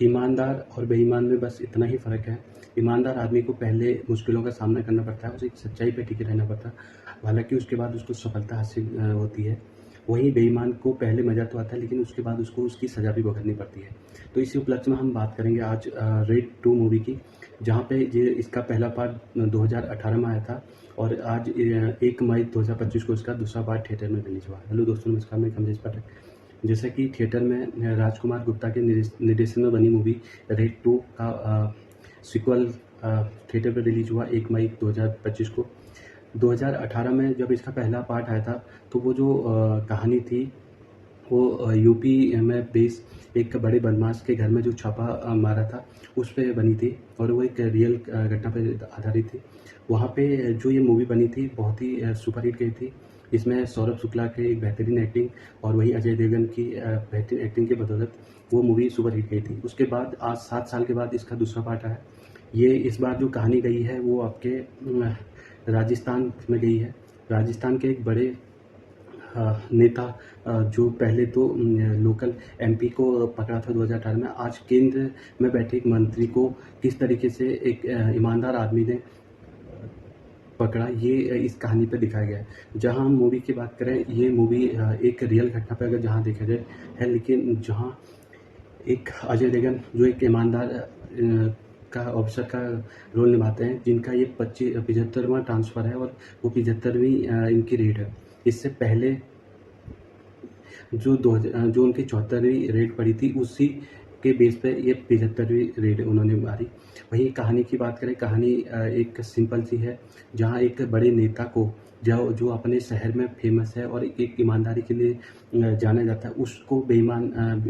ईमानदार और बेईमान में बस इतना ही फ़र्क है। ईमानदार आदमी को पहले मुश्किलों का सामना करना पड़ता है, उसे एक सच्चाई पे टिके रहना पड़ता है, हालाँकि उसके बाद उसको सफलता हासिल होती है। वहीं बेईमान को पहले मज़ा तो आता है, लेकिन उसके बाद उसको उसकी सज़ा भी भुगतनी पड़ती है। तो इसी उपलक्ष्य में हम बात करेंगे आज रेड 2 मूवी की, जहाँ पे ये इसका पहला पार्ट 2018 में आया था और आज 1 मई 2025 को इसका दूसरा पार्ट थिएटर में रिलीज़ हुआ। हेलो दोस्तों, नमस्कार, मैं कमलेश पाठक। जैसा कि थिएटर में राजकुमार गुप्ता के निर्देशन में बनी मूवी रेड 2 का सीक्वल थिएटर पर रिलीज़ हुआ 1 मई 2025 को। 2018 में जब इसका पहला पार्ट आया था, तो वो जो कहानी थी वो यूपी में बेस एक बड़े बदमाश के घर में जो छापा मारा था, उस पे बनी थी और वो एक रियल घटना पे आधारित थी। वहाँ पे जो ये मूवी बनी थी, बहुत ही सुपर हिट गई थी। इसमें सौरभ शुक्ला की एक बेहतरीन एक्टिंग और वहीं अजय देवगन की बेहतरीन एक्टिंग की बदौलत वो मूवी सुपर हिट गई थी। उसके बाद आज 7 साल के बाद इसका दूसरा पार्ट आया। ये इस बार जो कहानी गई है वो आपके राजस्थान में गई है। राजस्थान के एक बड़े नेता जो पहले तो लोकल एमपी को पकड़ा था 2018 में, आज केंद्र में बैठे एक मंत्री को किस तरीके से एक ईमानदार आदमी ने पकड़ा, ये इस कहानी पे दिखाया गया है। जहाँ हम मूवी की बात करें, ये मूवी एक रियल घटना पे अगर जहाँ देखा जाए है, लेकिन जहाँ एक अजय देवगन जो एक ईमानदार का ऑफिसर का रोल निभाते हैं, जिनका ये 75वां ट्रांसफ़र है और वो 75वीं इनकी रेड है। इससे पहले जो उनकी 74वीं रेड पड़ी थी, उसी के बेस पे ये 75वीं रेड उन्होंने मारी। वहीं कहानी की बात करें, कहानी एक सिंपल सी है, जहाँ एक बड़े नेता को जो अपने शहर में फेमस है और एक ईमानदारी के लिए जाना जाता है, उसको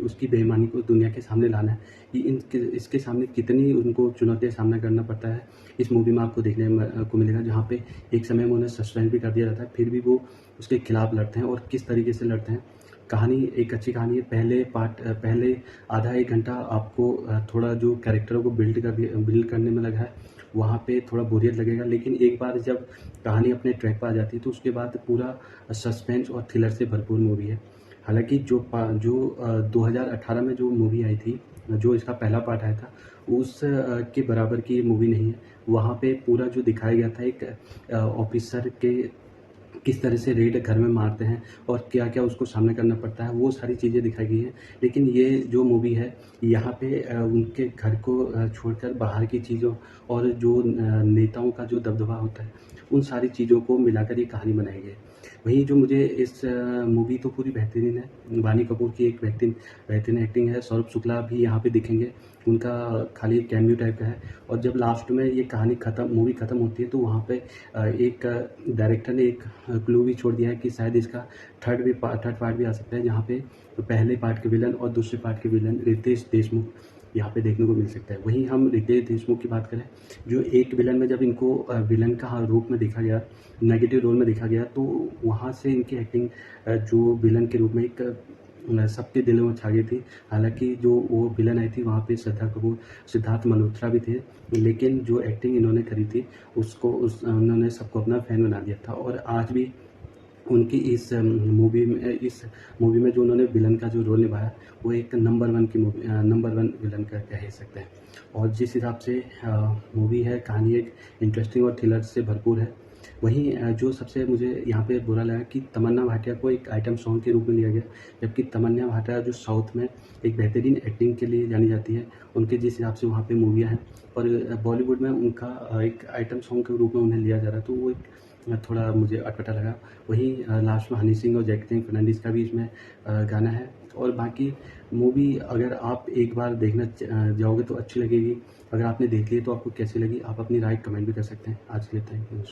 उसकी बेईमानी को दुनिया के सामने लाना है। इसके सामने कितनी उनको चुनौतियाँ सामना करना पड़ता है, इस मूवी में आपको देखने को मिलेगा। जहाँ पे एक समय में उन्हें सस्पेंड भी कर दिया जाता है, फिर भी वो उसके खिलाफ लड़ते हैं और किस तरीके से लड़ते हैं। कहानी एक अच्छी कहानी है। पहले आधा 1 घंटा आपको थोड़ा जो कैरेक्टरों को बिल्ड करने में लगा है, वहाँ पे थोड़ा बोरियत लगेगा, लेकिन एक बार जब कहानी अपने ट्रैक पर आ जाती है, तो उसके बाद पूरा सस्पेंस और थ्रिलर से भरपूर मूवी है। हालाँकि जो 2018 में जो मूवी आई थी, जो इसका पहला पार्ट आया था, उस के बराबर की ये मूवी नहीं है। वहाँ पे पूरा जो दिखाया गया था, एक ऑफ़िसर के किस तरह से रेड घर में मारते हैं और क्या-क्या उसको सामना करना पड़ता है, वो सारी चीज़ें दिखाई गई हैं। लेकिन ये जो मूवी है, यहाँ पे उनके घर को छोड़कर बाहर की चीज़ों और जो नेताओं का जो दबदबा होता है, उन सारी चीज़ों को मिलाकर ये कहानी बनाई है। वहीं जो मुझे इस मूवी तो पूरी बेहतरीन है। वानी कपूर की एक बेहतरीन एक्टिंग है। सौरभ शुक्ला भी यहाँ पे दिखेंगे, उनका खाली एक कैमियो टाइप का है। और जब लास्ट में ये कहानी मूवी ख़त्म होती है, तो वहाँ पे एक डायरेक्टर ने एक क्लू भी छोड़ दिया है कि शायद इसका थर्ड पार्ट भी आ सकता है, जहाँ पे पहले पार्ट के विलन और दूसरे पार्ट के विलन रितेश देशमुख यहाँ पे देखने को मिल सकता है। वहीं हम रितेश देशमुख की बात करें, जो एक विलन में जब इनको विलन का रूप में देखा गया, नेगेटिव रोल में देखा गया, तो वहाँ से इनकी एक्टिंग जो विलन के रूप में एक सबके दिलों में छा गई थी। हालाँकि जो वो विलन आई थी, वहाँ पे श्रद्धा कपूर, सिद्धार्थ मल्होत्रा भी थे, लेकिन जो एक्टिंग इन्होंने करी थी, उन्होंने सबको अपना फ़ैन बना दिया था। और आज भी उनकी इस मूवी में जो उन्होंने विलन का जो रोल निभाया, वो एक नंबर 1 विलन का कह ही सकते हैं। और जिस हिसाब से मूवी है, कहानी एक इंटरेस्टिंग और थ्रिलर से भरपूर है। वहीं जो सबसे मुझे यहाँ पे बुरा लगा कि तमन्ना भाटिया को एक आइटम सॉन्ग के रूप में लिया गया, जबकि तमन्ना भाटिया जो साउथ में एक बेहतरीन एक्टिंग के लिए जानी जाती है, उनके जिस हिसाब से वहाँ पे मूवियाँ हैं, और बॉलीवुड में उनका एक आइटम सॉन्ग के रूप में उन्हें लिया जा रहा है, तो वो एक थोड़ा मुझे अटपटा लगा। वहीं लास्ट में हनी सिंह और जैकलीन फर्नांडीज़ का भी इसमें गाना है। और बाकी मूवी अगर आप एक बार देखना जाओगे तो अच्छी लगेगी। अगर आपने देख ली है तो आपको कैसी लगी, आप अपनी राय कमेंट भी कर सकते हैं। आज के लिए थैंक यू।